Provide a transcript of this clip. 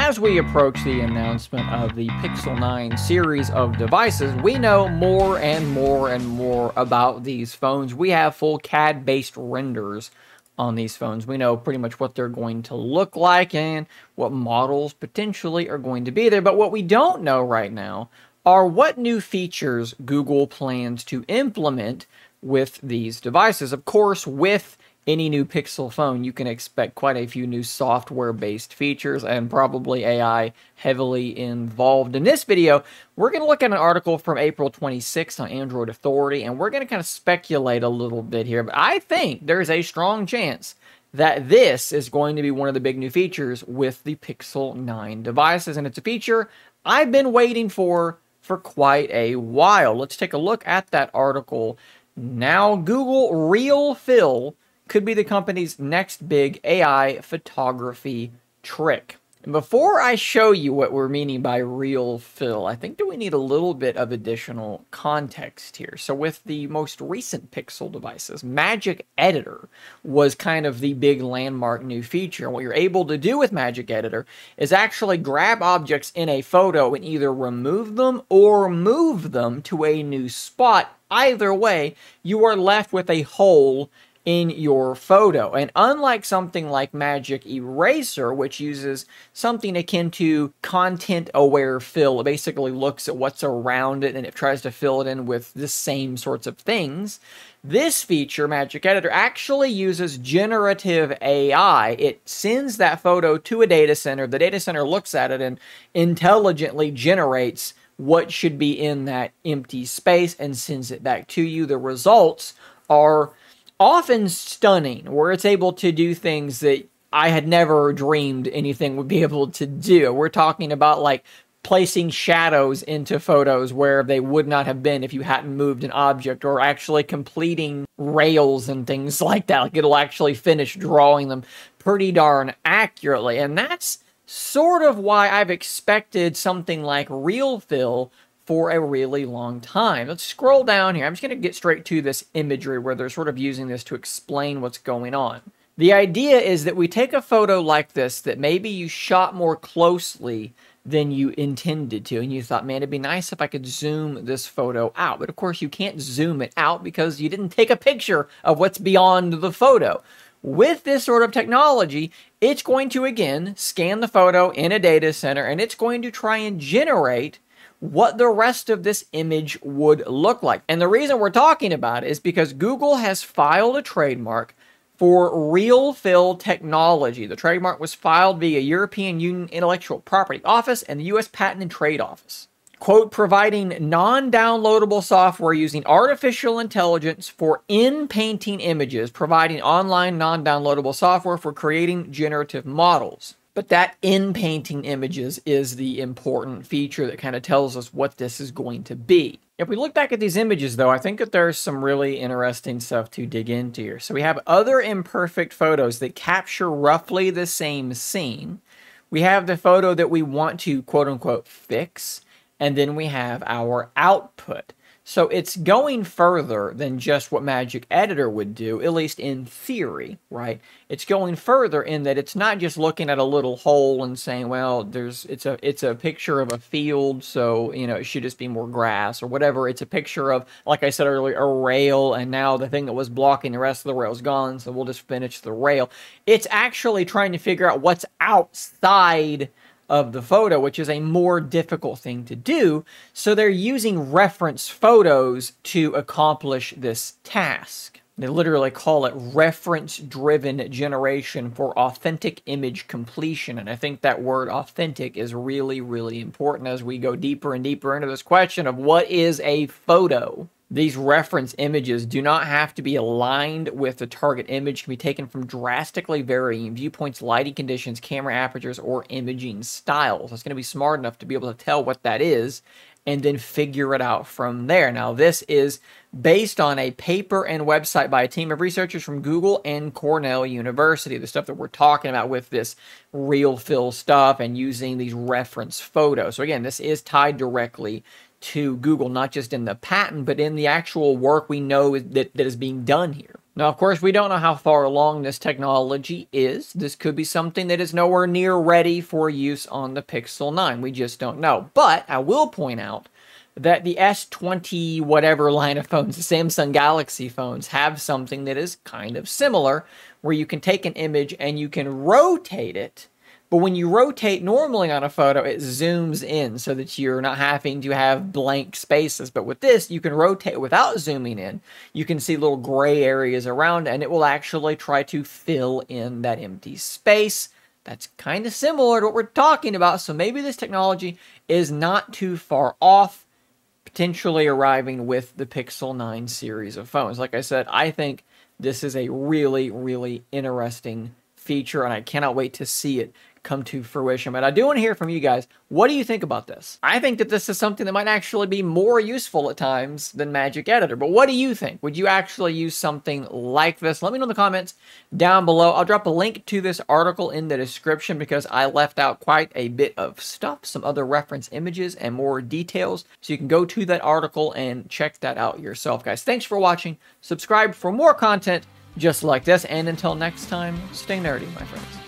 as we approach the announcement of the Pixel 9 series of devices, we know more and more and more about these phones. We have full CAD-based renders on these phones. We know pretty much what they're going to look like and what models potentially are going to be there. But what we don't know right now are what new features Google plans to implement with these devices. Of course, with any new Pixel phone, you can expect quite a few new software-based features and probably AI heavily involved. In this video, we're going to look at an article from April 26th on Android Authority, and we're going to kind of speculate a little bit here. But I think there's a strong chance that this is going to be one of the big new features with the Pixel 9 devices, and it's a feature I've been waiting for quite a while. Let's take a look at that article now. Google RealFill could be the company's next big AI photography trick. And before I show you what we're meaning by RealFill, I think that we need a little bit of additional context here. So with the most recent Pixel devices, Magic Editor was kind of the big landmark new feature. And what you're able to do with Magic Editor is actually grab objects in a photo and either remove them or move them to a new spot. Either way, you are left with a hole in your photo. And unlike something like Magic Eraser, which uses something akin to content-aware fill, it basically looks at what's around it and it tries to fill it in with the same sorts of things. This feature, Magic Editor, actually uses generative AI. It sends that photo to a data center. The data center looks at it and intelligently generates what should be in that empty space and sends it back to you. The results are often stunning, where it's able to do things that I had never dreamed anything would be able to do. We're talking about like placing shadows into photos where they would not have been if you hadn't moved an object, or actually completing rails and things like that. Like it'll actually finish drawing them pretty darn accurately. And that's sort of why I've expected something like RealFill for a really long time. Let's scroll down here. I'm just going to get straight to this imagery where they're sort of using this to explain what's going on. The idea is that we take a photo like this that maybe you shot more closely than you intended to, and you thought, man, it'd be nice if I could zoom this photo out. But of course, you can't zoom it out because you didn't take a picture of what's beyond the photo. With this sort of technology, it's going to, again, scan the photo in a data center, and it's going to try and generate what the rest of this image would look like. And the reason we're talking about it is because Google has filed a trademark for RealFill technology. The trademark was filed via European Union Intellectual Property Office and the U.S. Patent and Trade Office. Quote, providing non-downloadable software using artificial intelligence for in-painting images, providing online non-downloadable software for creating generative models. But that in-painting images is the important feature that kind of tells us what this is going to be. If we look back at these images, though, I think that there's some really interesting stuff to dig into here. So we have other imperfect photos that capture roughly the same scene. We have the photo that we want to, quote-unquote, fix. And then we have our output. So it's going further than just what Magic Editor would do, at least in theory, right? It's going further in that it's not just looking at a little hole and saying, well, it's a picture of a field, so, you know, it should just be more grass or whatever. It's a picture of, like I said earlier, a rail, and now the thing that was blocking the rest of the rail is gone, so we'll just finish the rail. It's actually trying to figure out what's outside of the photo, which is a more difficult thing to do. So they're using reference photos to accomplish this task. They literally call it reference-driven generation for authentic image completion. And I think that word authentic is really, really important as we go deeper and deeper into this question of what is a photo. These reference images do not have to be aligned with the target image. Can be taken from drastically varying viewpoints, lighting conditions, camera apertures, or imaging styles. It's going to be smart enough to be able to tell what that is and then figure it out from there. Now, this is based on a paper and website by a team of researchers from Google and Cornell University. The stuff that we're talking about with this RealFill stuff and using these reference photos. So again, this is tied directly to Google, not just in the patent, but in the actual work we know that is being done here. Now, of course, we don't know how far along this technology is. This could be something that is nowhere near ready for use on the Pixel 9. We just don't know. But I will point out that the S20 whatever line of phones, the Samsung Galaxy phones, have something that is kind of similar, where you can take an image and you can rotate it. But when you rotate normally on a photo, it zooms in so that you're not having to have blank spaces. But with this, you can rotate without zooming in. You can see little gray areas around, and it will actually try to fill in that empty space. That's kind of similar to what we're talking about. So maybe this technology is not too far off, potentially arriving with the Pixel 9 series of phones. Like I said, I think this is a really, really interesting feature, and I cannot wait to see it come to fruition. But I do want to hear from you guys. What do you think about this? I think that this is something that might actually be more useful at times than Magic Editor. But what do you think? Would you actually use something like this? Let me know in the comments down below. I'll drop a link to this article in the description because I left out quite a bit of stuff, some other reference images and more details. So you can go to that article and check that out yourself, guys. Thanks for watching. Subscribe for more content just like this. And until next time, stay nerdy, my friends.